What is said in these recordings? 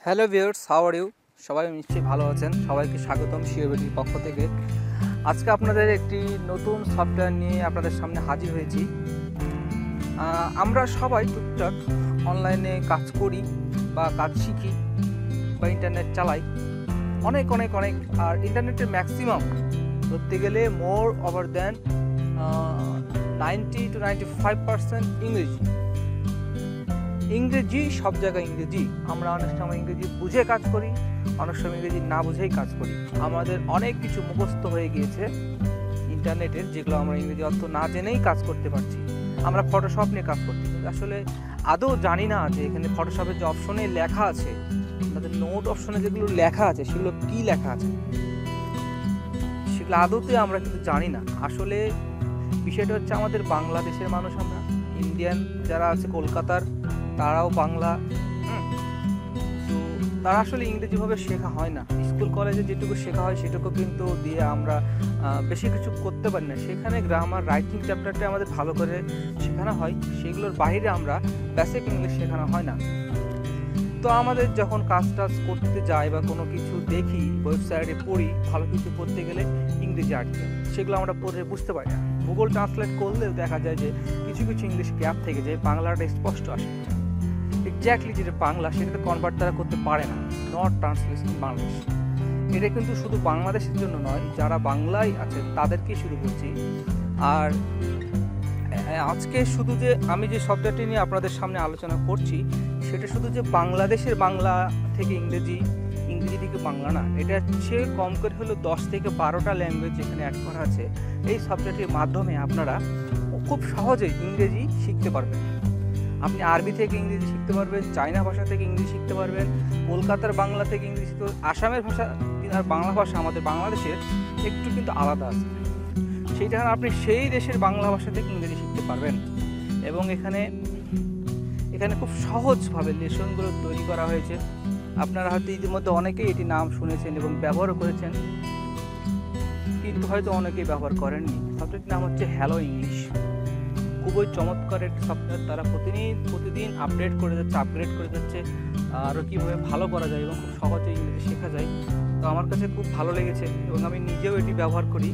Hello viewers, how are you? সবাই নিশ্চয়ই ভালো আছেন। সবাইকে স্বাগতম শিওরবিটির পক্ষ থেকে। আজকে আপনাদের একটি নতুন সফটওয়্যার নিয়ে আপনাদের সামনে হাজির হয়েছি। আমরা সবাই টুকটাক অনলাইনে কাজ করি বা কাজ শিখি বা ইন্টারনেট চালাই অনেক। আর ইন্টারনেটের ম্যাক্সিমাম ধরতে গেলে মোর ওভার দ্যান 90 to 95% ইংরেজি। সব জায়গায় ইংরেজি। আমরা অনেক সময় ইংরেজি বুঝে কাজ করি, অনেক সময় ইংরেজি না বুঝেই কাজ করি। আমাদের অনেক কিছু মুখস্থ হয়ে গিয়েছে ইন্টারনেটের, যেগুলো আমরা ইংরেজি অর্থ না জেনেই কাজ করতে পারছি। আমরা ফটোশপ নিয়ে কাজ করতে পারি, আসলে আদৌ জানি না যে এখানে ফটোশপের যে অপশনে লেখা আছে, তাদের নোট অপশনে যেগুলো লেখা আছে সেগুলো কি লেখা আছে সেগুলো আদৌতে আমরা কিন্তু জানি না। আসলে বিষয়টা হচ্ছে আমাদের বাংলাদেশের মানুষ, আমরা ইন্ডিয়ান যারা আছে কলকাতার, তারাও বাংলা, তো তারা আসলে ইংরেজিভাবে শেখা হয় না। স্কুল কলেজে যেটুকু শেখা হয় সেটুকু কিন্তু দিয়ে আমরা বেশি কিছু করতে পারি না। সেখানে গ্রামার রাইটিং চ্যাপ্টারটা আমাদের ভালো করে শেখানো হয়, সেগুলোর বাইরে আমরা বেসিক ইংলিশ শেখানো হয় না। তো আমাদের যখন কাজ করতে যাই বা কোনো কিছু দেখি, ওয়েবসাইটে পড়ি, ভালো কিছু করতে গেলে ইংরেজি আর্টিকেল, সেগুলো আমরা পড়ে বুঝতে পারি না। গুগল ট্রান্সলেট করলেও দেখা যায় যে কিছু ইংলিশ গ্যাপ থেকে যায়, বাংলাটা স্পষ্ট আসে। এক্স্যাক্টলি যেটা বাংলা সেটাতে কনভার্ট তারা করতে পারে না, নট ট্রান্সলেশন বাংলাদেশ। এটা কিন্তু শুধু বাংলাদেশের জন্য নয়, যারা বাংলায় আছে তাদেরকেই শুরু করছি। আর আজকে শুধু যে আমি যে শব্দটি নিয়ে আপনাদের সামনে আলোচনা করছি, সেটা শুধু যে বাংলাদেশের বাংলা থেকে ইংরেজি থেকে বাংলা না, এটা হচ্ছে কম করে হলো 10 থেকে 12টা ল্যাঙ্গুয়েজ যেখানে অ্যাড করা আছে। এই সাবজেক্টের মাধ্যমে আপনারা খুব সহজেই ইংরেজি শিখতে পারবেন। আপনি আরবি থেকে ইংরেজি শিখতে পারবেন, চায়না ভাষা থেকে ইংরেজি শিখতে পারবেন, কলকাতার বাংলা থেকে ইংরেজি শিখতে পারবেন। আসামের ভাষা আর বাংলা ভাষা আমাদের বাংলাদেশের একটু কিন্তু আলাদা আছে, সেইটা আপনি সেই দেশের বাংলা ভাষা থেকে ইংরেজি শিখতে পারবেন। এবং এখানে খুব সহজভাবে লেসনগুলো তৈরি করা হয়েছে। আপনারা হয়তো ইতিমধ্যে অনেকেই এটি নাম শুনেছেন এবং ব্যবহারও করেছেন, কিন্তু হয়তো অনেকেই ব্যবহার করেননি। সফটওয়্যারটির নাম হচ্ছে হ্যালো ইংলিশ। খুবই চমৎকার একটি সফটওয়্যার। তারা প্রতিদিন আপডেট করে যাচ্ছে আরও কীভাবে ভালো করা যায় এবং খুব সহজে ইংরেজি শেখা যায়। তো আমার কাছে খুব ভালো লেগেছে এবং আমি নিজেও এটি ব্যবহার করি।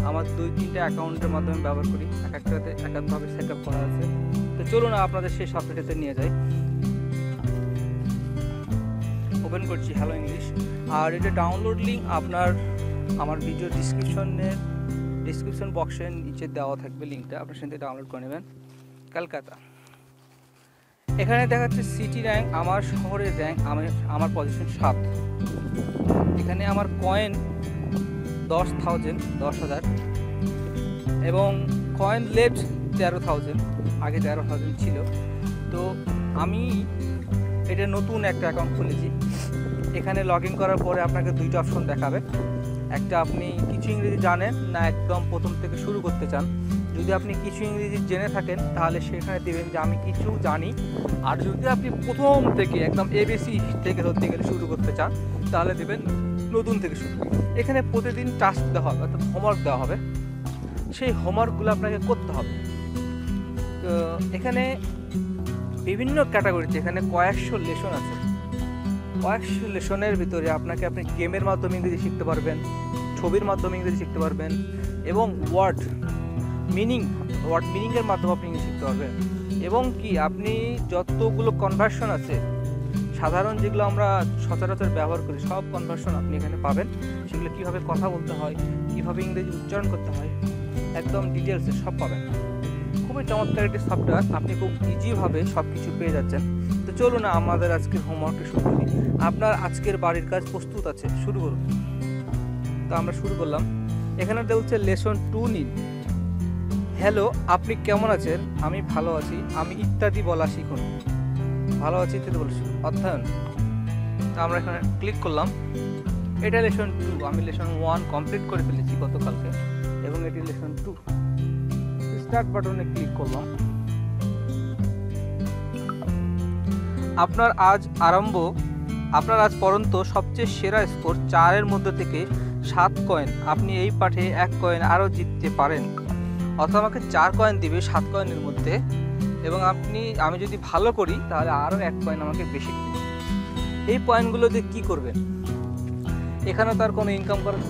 আমার 2-3টা অ্যাকাউন্টের মাধ্যমে ব্যবহার করি, এক একটাতে এক একভাবে সেট আপ করা আছে। তো চলুন আপনাদের সেই সফটওয়্যারটাতে নিয়ে যাই। ওপেন করছি হ্যালো ইংলিশ। আর এটা ডাউনলোড লিঙ্ক আমার ভিডিও ডিসক্রিপশন বক্সের নিচে দেওয়া থাকবে লিঙ্কটা, আপনার সাথে ডাউনলোড করে নেবেন। কলকাতা, এখানে দেখাচ্ছে সিটি র্যাঙ্ক, আমার শহরের র্যাঙ্ক, আমার পজিশন 7। এখানে আমার কয়েন 10,000 এবং কয়েন লেফট 13,000, আগে 13,000 ছিল। তো আমি এটা নতুন একটা অ্যাকাউন্ট খুলেছি। এখানে লগ ইন করার পরে আপনাকে 2টা অপশন দেখাবে। একটা, আপনি কিছু ইংরেজি জানেন না একদম প্রথম থেকে শুরু করতে চান। যদি আপনি কিছু ইংরেজি জেনে থাকেন তাহলে সেখানে দেবেন যে আমি কিছু জানি। আর যদি আপনি প্রথম থেকে একদম এবিসি থেকে ধরতে গেলে শুরু করতে চান তাহলে দেবেন নতুন থেকে শুরু। এখানে প্রতিদিন টাস্ক দেওয়া হবে, অর্থাৎ হোমওয়ার্ক দেওয়া হবে। সেই হোমওয়ার্কগুলো আপনাকে করতে হবে। তো এখানে বিভিন্ন ক্যাটাগরিতে এখানে কয়েকশো লেসন আছে। কয়েকশো লেসনের ভিতরে আপনি গেমের মাধ্যমে ইংরেজি শিখতে পারবেন, ছবির মাধ্যমে ইংরেজি শিখতে পারবেন এবং ওয়ার্ড মিনিংয়ের মাধ্যমে আপনি ইংরেজি শিখতে পারবেন। এবং কি আপনি যতগুলো কনভার্সন আছে সাধারণ, যেগুলো আমরা সচরাচর ব্যবহার করি, সব কনভার্সন আপনি এখানে পাবেন। সেগুলো কীভাবে কথা বলতে হয়, কীভাবে ইংরেজি উচ্চারণ করতে হয়, একদম ডিটেলসে সব পাবেন। খুবই চমৎকার একটি সফটওয়্যার, আপনি খুব ইজিভাবে সব কিছু পেয়ে যাচ্ছেন। তো চলুন আমাদের আজকের হোমওয়ার্কটা শুরু করি। আপনার আজকের বাড়ির কাজ প্রস্তুত আছে, শুরু করুন। তো আমরা শুরু করলাম। এখানে বলছে লেসন 2 নিন। হ্যালো, আপনি কেমন আছেন? আমি ভালো আছি। আমি ইত্যাদি বলা শিখুন। ভালো আছি ইত্যাদি বলা শিখুন, অধ্যয়ন। তো আমরা এখানে ক্লিক করলাম। এটা লেসন 2। আমি লেসন 1 কমপ্লিট করে ফেলেছি গতকালকে এবং এটি লেসন 2। স্টার্ট বাটনে ক্লিক করলাম। আপনার আজ পর্যন্ত সবচেয়ে সেরা স্কোর 4-এর মধ্যে থেকে 7 কয়েন। আপনি এই পাঠে 1 কয়েন আরও জিততে পারেন। অর্থাৎ আমাকে 4 কয়েন দিবে 7 কয়েনের মধ্যে, এবং আমি যদি ভালো করি তাহলে আরও 1 কয়েন আমাকে বেশি দিবে। এই পয়েন্টগুলো দিয়ে কী করবেন? এখানে তার কোনো ইনকাম করার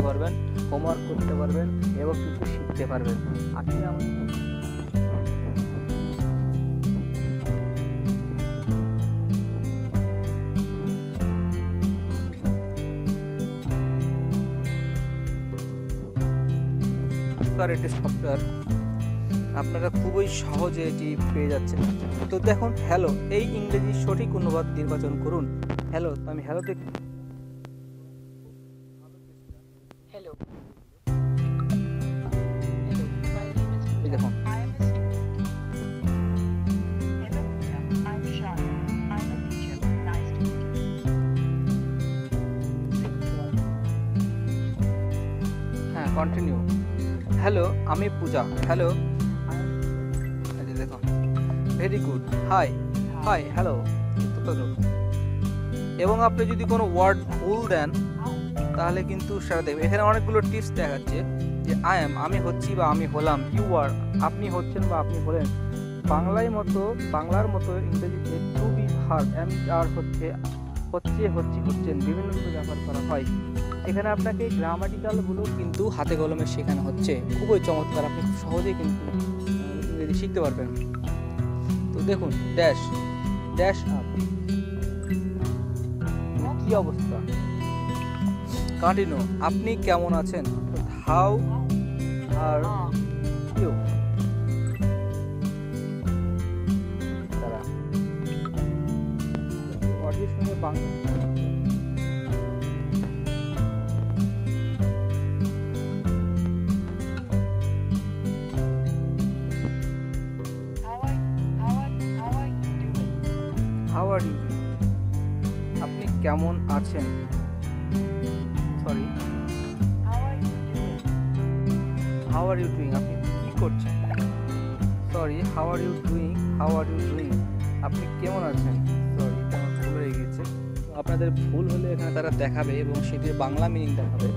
পারবেন, হোমওয়ার্ক করতে পারবেন এবং কিছু শিখতে পারবেন। আজকে আমার এটি সফটওয়্যার আপনারা খুবই সহজে এটি পেয়ে যাচ্ছেন। তো দেখুন, হ্যালো এই ইংরেজি সঠিক অনুবাদ নির্বাচন করুন। হ্যালো, তো আমি হ্যালোতে দেখুন হ্যাঁ কন্টিনিউ। হ্যালো আমি পূজা। হ্যালো দেখুন, very good, high hi hello. এবং আপনি যদি কোনো ওয়ার্ড ভুল দেন তাহলে কিন্তু সেটা দেখবে। এখানে অনেকগুলো টিপস দেখাচ্ছে যে আই এম আমি হচ্ছি বা আমি হলাম, ইউ আর আপনি হচ্ছেন বা আপনি হলেন। বাংলার মতো ইংরেজিতে two be verb M R হচ্ছে হচ্ছেন বিভিন্ন ব্যবহার করা হয়। এখানে আপনাকে গ্রামাটিক্যালগুলো কিন্তু হাতে কলমে শেখানো হচ্ছে, খুবই চমৎকার। আপনি খুব সহজেই কিন্তু ইংরেজি শিখতে পারবেন। তো দেখুন, ড্যাশ ড্যাশ আপ, কি অবস্থা। কন্টিনিউ, আপনি কেমন আছেন, how are you. Bangla how are you, আপনি কেমন আছেন, sorry how are you doing, আপনি কি করছেন, sorry how are you doing, আপনি কেমন আছেন, সরি এটা আমার ভুল হয়ে গেছে। আপনাদের ভুল হলে এখানে তারা দেখাবে এবং সেটির বাংলা মিনিং দেখাবে।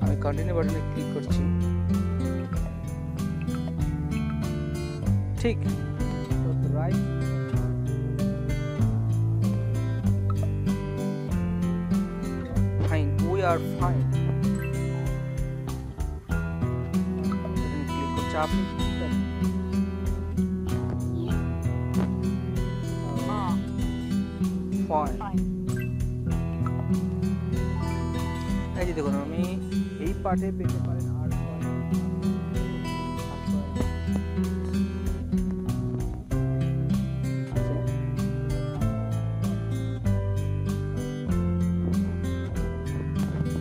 আমি কন্টিনিউ বাটনে ক্লিক করছি। ঠিক right, fine, we are fine. Click করছি, আপনি ফাইন। এই যে দেখুন, আমি এই পার্টে পেতে পারেন আর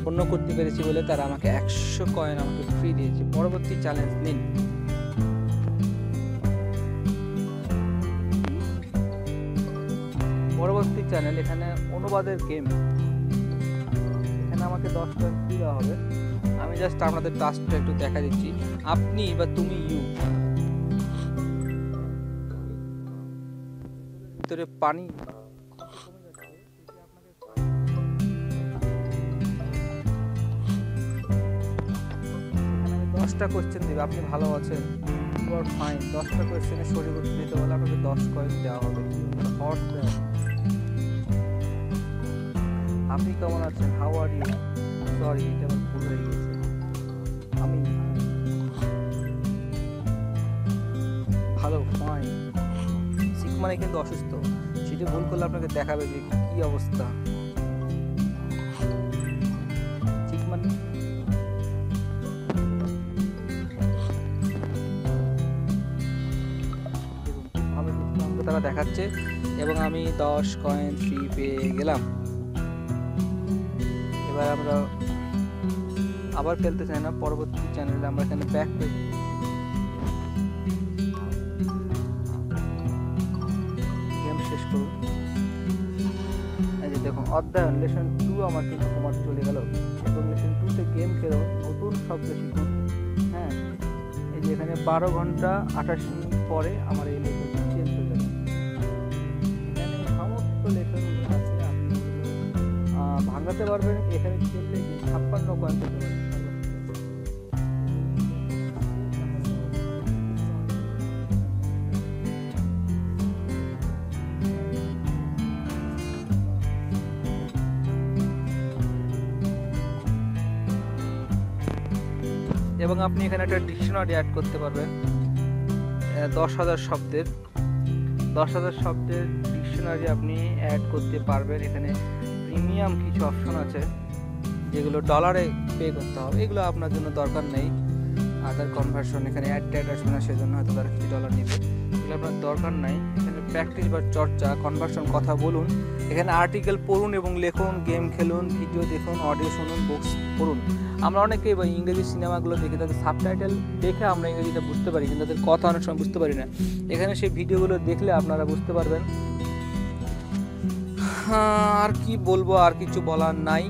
পূর্ণ করতে পেরেছি বলে তারা আমাকে 100 কয়েন আমাকে ফ্রি দিয়েছে। পরবর্তী চ্যালেঞ্জ নিন। পরবর্তী চ্যানেল, এখানে অনুবাদের গেম, এখানে আমাকে 10 পয়েন্ট ফ্রি দেওয়া হবে। আমি জাস্ট আপনাদের টাস্কটা একটু দেখা দিচ্ছি। আপনি বা তুমি, ইউ, ভিতরে পানি এখানে 10টা কোয়েশ্চেন দেবে, আপনি ভালো আছেন, ইউ আর ফাইন। 10টা কোয়েশ্চেনের সঠিক উত্তর দিতে বলে আপনাকে 10 কয়েন দেওয়া হবে। হট দেওয়া, আপনি কেমন আছেন, হাউ আর ইউ, সরি এটা আমার ভুল হয়ে গেছে, আমি ভালো, ফাইন। সিক মানে কিন্তু অসুস্থ, সেটা ভুল করলে আপনাকে দেখাবে যে কি অবস্থা। সিক মানে ভালো, আমাকে তারা দেখাচ্ছে এবং আমি 10 কয়েন ফ্রি পেয়ে গেলাম। এবার আমরা আবার খেলতে চাই না, পরবর্তী চ্যানেলে আমরা এখানে ব্যাক গেম শেষ করব। এই যে দেখুন, অধ্যায়ন লেসন 2 আমার কিন্তু তোমার চলে গেল এবং লেসন 2তে গেম খেলো, নতুন শব্দ শিখুন। হ্যাঁ, এই যে এখানে 12 ঘন্টা 28 মিনিট পরে আমার এই লেসনটি চেঞ্জ হয়ে যাবে। এখানে সমস্ত চালাতে পারবেন। এখানে খেললে 56 কয়েন পেতে পারবেন। এবং আপনি এখানে একটা ডিকশনারি অ্যাড করতে পারবেন 10,000 শব্দের 10,000 শব্দের ডিকশনারি আপনি অ্যাড করতে পারবেন। এখানে প্রিমিয়াম কিছু অপশন আছে যেগুলো ডলারে পে করতে হবে, এগুলো আপনার জন্য দরকার নেই। আদার কনভার্সন এখানে অ্যাড আসবে না, সেজন্য হয়তো তারা কিছু ডলার নেবে, এগুলো আপনার দরকার নাই। এখানে প্র্যাকটিস বা চর্চা, কনভার্সন, কথা বলুন, এখানে আর্টিকেল পড়ুন এবং লিখুন, গেম খেলুন, ভিডিও দেখুন, অডিও শুনুন, বুকস পড়ুন। আমরা অনেকেই বা ইংরেজি সিনেমাগুলো দেখে তাদের সাবটাইটেল দেখে আমরা ইংরেজিটা বুঝতে পারি, কিন্তু তাদের কথা অনেক সময় বুঝতে পারি না। এখানে সেই ভিডিওগুলো দেখলে আপনারা বুঝতে পারবেন। আর কি বলবো, আর কিছু বলার নাই।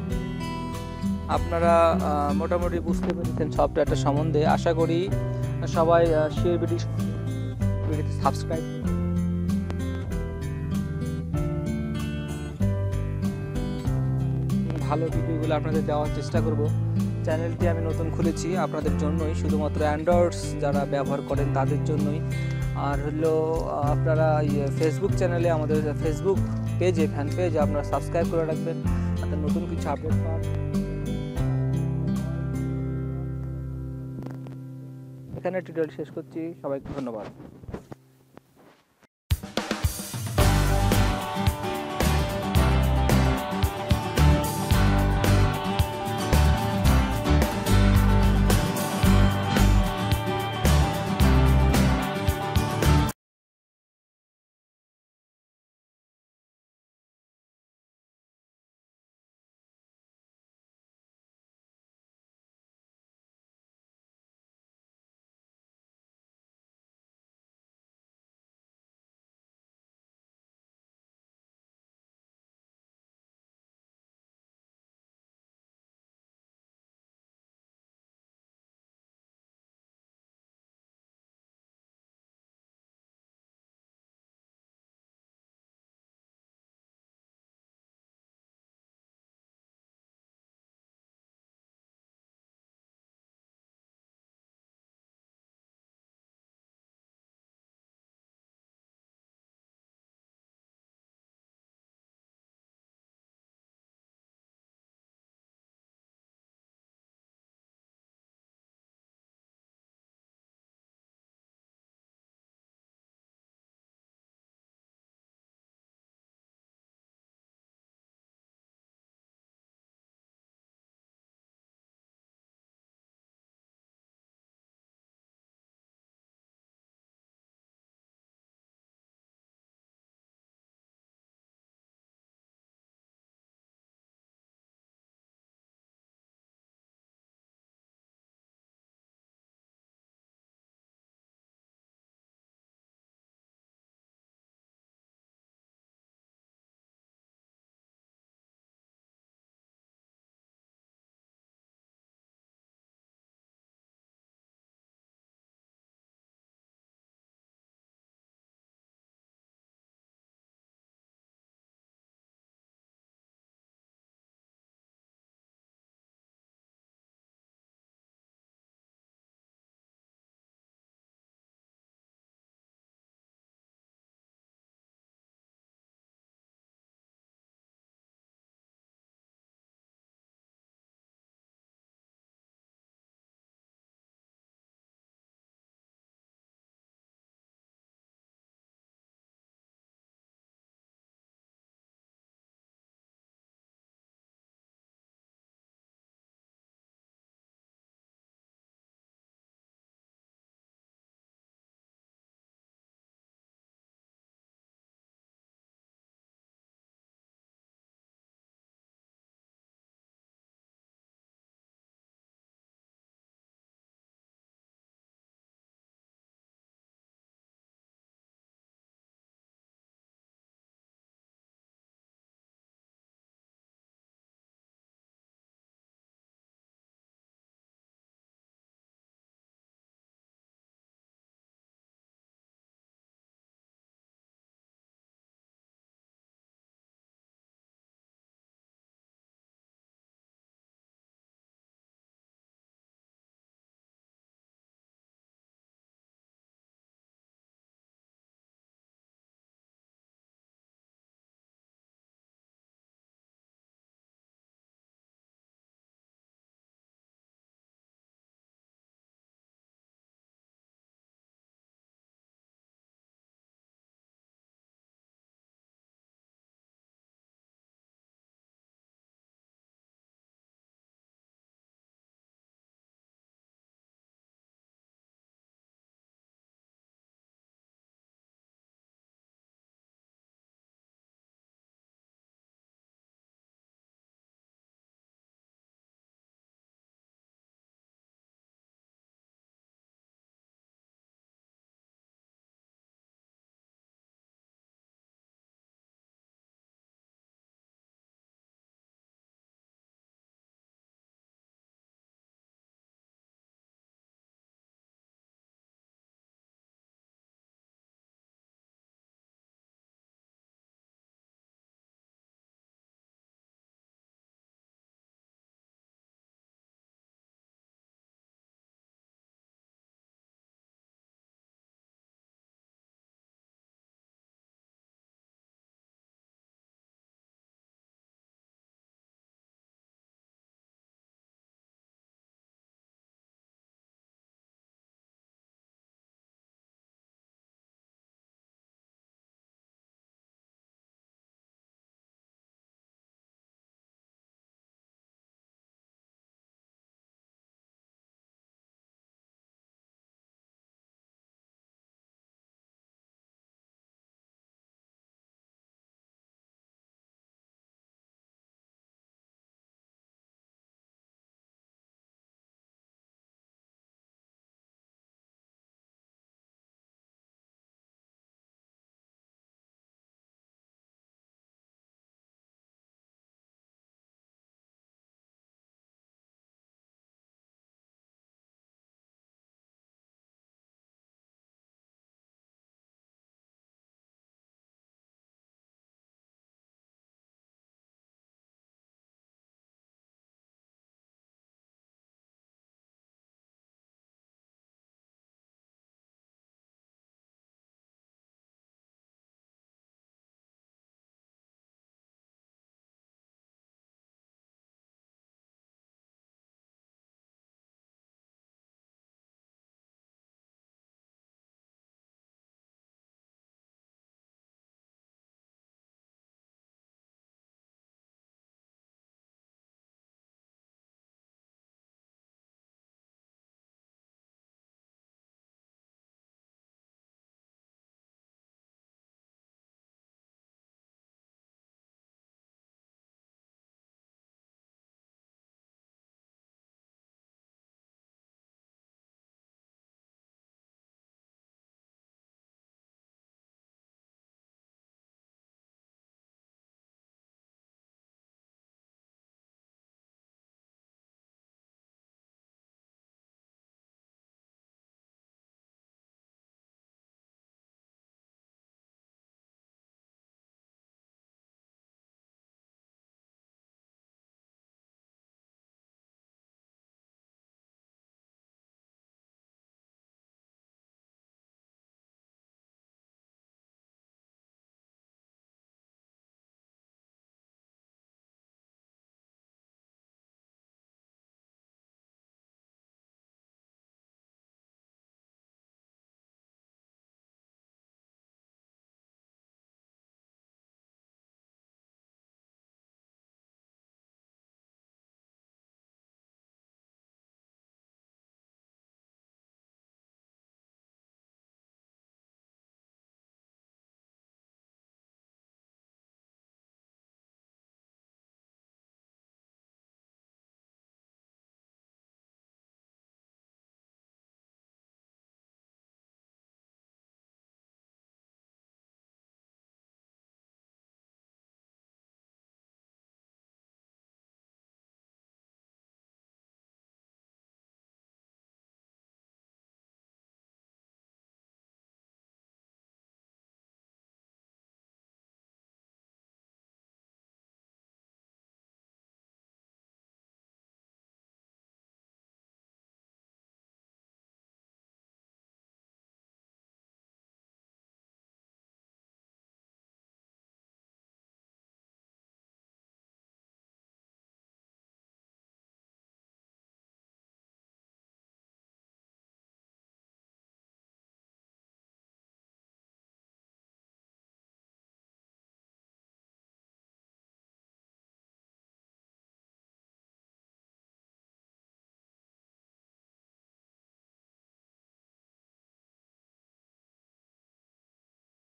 আপনারা মোটামুটি বুঝতে পেরেছেন সফটওয়্যারটা সম্বন্ধে। আশা করি সবাই শেয়ার ভিডিওতে সাবস্ক্রাইব, ভালো ভিডিওগুলো আপনাদের দেওয়ার চেষ্টা করব। চ্যানেলটি আমি নতুন খুলেছি আপনাদের জন্যই, শুধুমাত্র অ্যান্ড্রয়েডস যারা ব্যবহার করেন তাদের জন্যই। আর হলো আপনারা ফেসবুক চ্যানেলে, আমাদের ফেসবুক পেজে, ফ্যান পেজে আপনারা সাবস্ক্রাইব করে রাখবেন, তাদের নতুন কিছু আপডেট পান। এখানে টিউটোরিয়াল শেষ করছি, সবাইকে ধন্যবাদ।